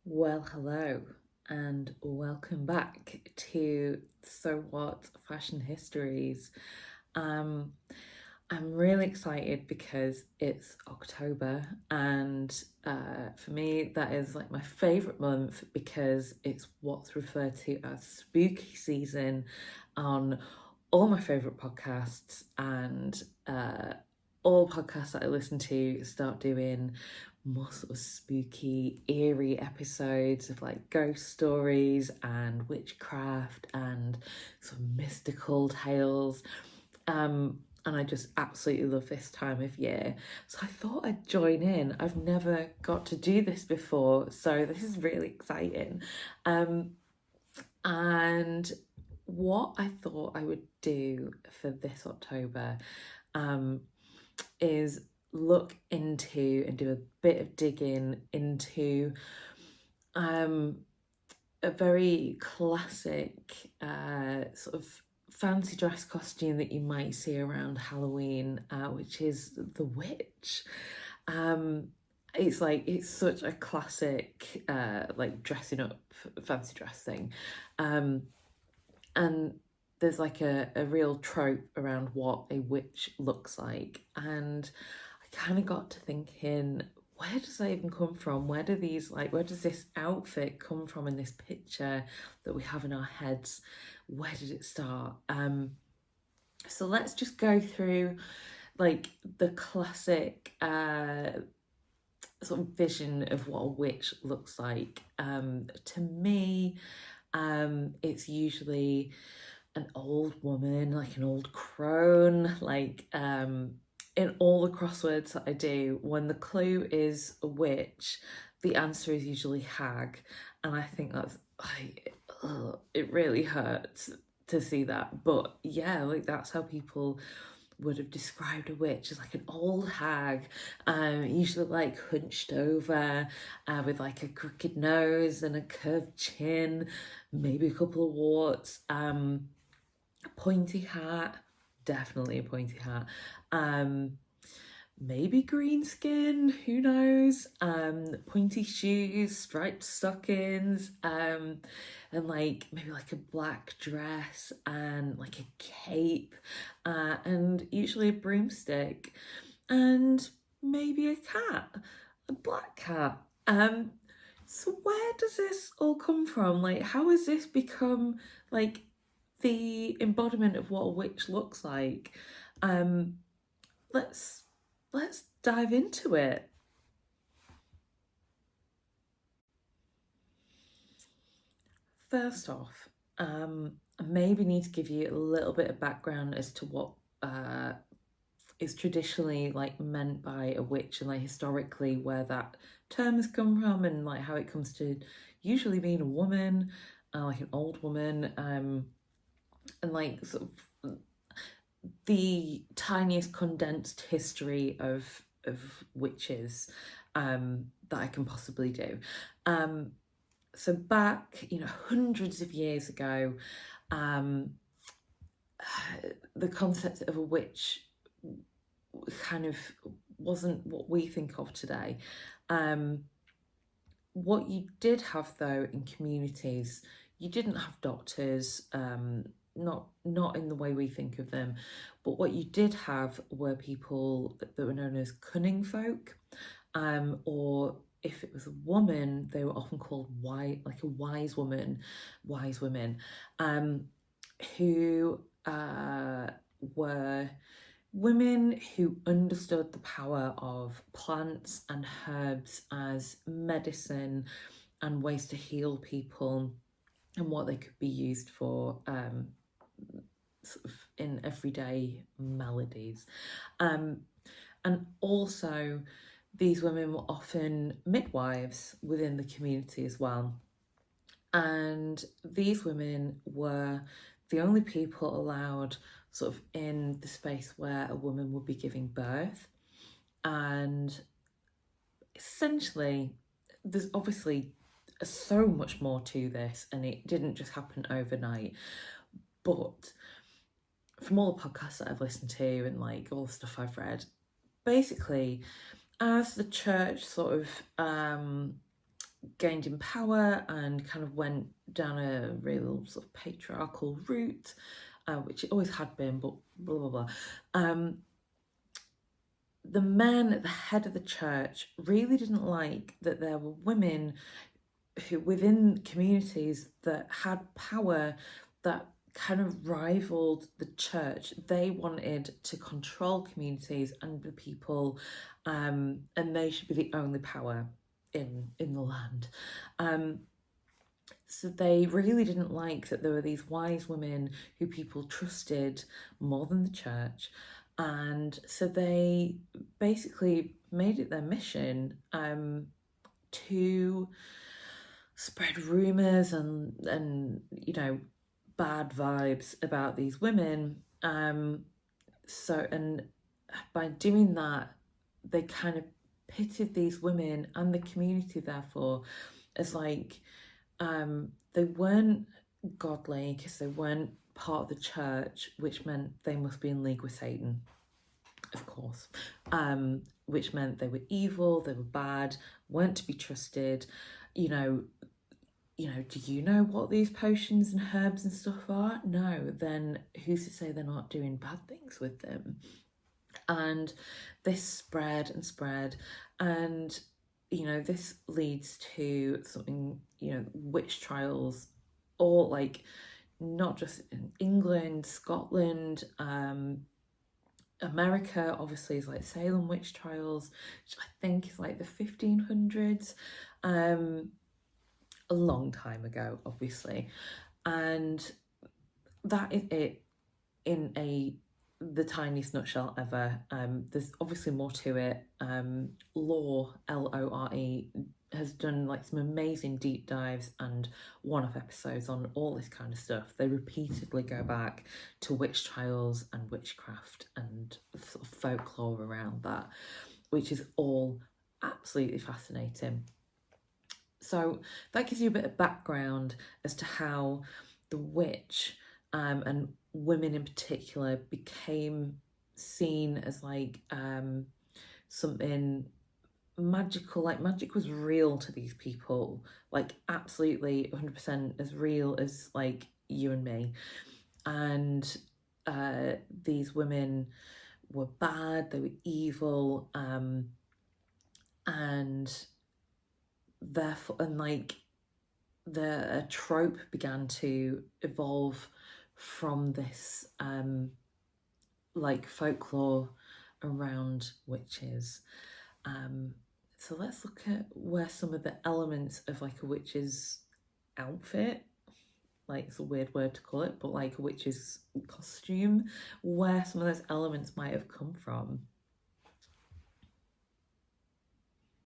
Well, hello, and welcome back to So What Fashion Histories. Um, I'm really excited because it's October, and for me, that is like my favourite month because it's what's referred to as spooky season on all my favourite podcasts, and all podcasts that I listen to start doing more sort of spooky, eerie episodes of like ghost stories and witchcraft and sort of mystical tales. And I just absolutely love this time of year. So I thought I'd join in. I've never got to do this before, so this is really exciting. And what I thought I would do for this October is look into and do a bit of digging into a very classic sort of fancy dress costume that you might see around Halloween, which is the witch. Um, it's such a classic like dressing up fancy dress thing. And there's like a real trope around what a witch looks like. And I kind of got to thinking, where does that even come from? Where does this outfit come from in this picture that we have in our heads? Where did it start? So let's just go through like the classic sort of vision of what a witch looks like. To me, it's usually an old woman, like an old crone, like in all the crosswords that I do, when the clue is a witch, the answer is usually hag. And I think that's like, it really hurts to see that. But yeah, like that's how people would have described a witch as like an old hag, usually like hunched over, with like a crooked nose and a curved chin, maybe a couple of warts, pointy hat, definitely a pointy hat, maybe green skin, who knows, pointy shoes, striped stockings, and like maybe like a black dress and like a cape, and usually a broomstick, and maybe a cat, a black cat. So where does this all come from? Like, how has this become like the embodiment of what a witch looks like? Um, let's let's dive into it. First off, I maybe need to give you a little bit of background as to what is traditionally like meant by a witch and like historically where that term has come from and like how it comes to usually being a woman, like an old woman, and like sort of the tiniest condensed history of witches that I can possibly do. So back, hundreds of years ago, um, the concept of a witch kind of wasn't what we think of today. What you did have though in communities, you didn't have doctors, not in the way we think of them, but what you did have were people that were known as cunning folk, or if it was a woman, they were often called like a wise woman, wise women, who were women who understood the power of plants and herbs as medicine and ways to heal people and what they could be used for, sort of in everyday melodies. And also, these women were often midwives within the community as well. And these women were the only people allowed sort of in the space where a woman would be giving birth. And essentially, there's obviously so much more to this, and it didn't just happen overnight. But from all the podcasts that I've listened to and like all the stuff I've read, basically, as the church sort of gained in power and kind of went down a real sort of patriarchal route, which it always had been, but blah blah blah. The men at the head of the church really didn't like that there were women who within communities that had power that kind of rivaled the church. They wanted to control communities and the people, and they should be the only power in the land. So they really didn't like that there were these wise women who people trusted more than the church. And so they basically made it their mission to spread rumors and bad vibes about these women. So and by doing that, they kind of pitted these women and the community, therefore, as like they weren't godly because they weren't part of the church, which meant they must be in league with Satan, of course, which meant they were evil, they were bad, weren't to be trusted. You know, do you know what these potions and herbs and stuff are? No, then who's to say they're not doing bad things with them? And this spread and spread, and this leads to something, witch trials, all like not just in England, Scotland, America obviously is like Salem witch trials, which I think is like the 1500s, a long time ago, obviously. And that is it in the tiniest nutshell ever. There's obviously more to it. Lore, Lore, has done like some amazing deep dives and one-off episodes on all this kind of stuff. They repeatedly go back to witch trials and witchcraft and sort of folklore around that, which is all absolutely fascinating. So that gives you a bit of background as to how the witch, and women in particular, became seen as like something magical. Like magic was real to these people, like absolutely 100% as real as like you and me. And these women were bad, they were evil, and therefore, and like the trope began to evolve from this like folklore around witches. So let's look at where some of the elements of like a witch's outfit, like it's a weird word to call it, but like a witch's costume, where some of those elements might have come from.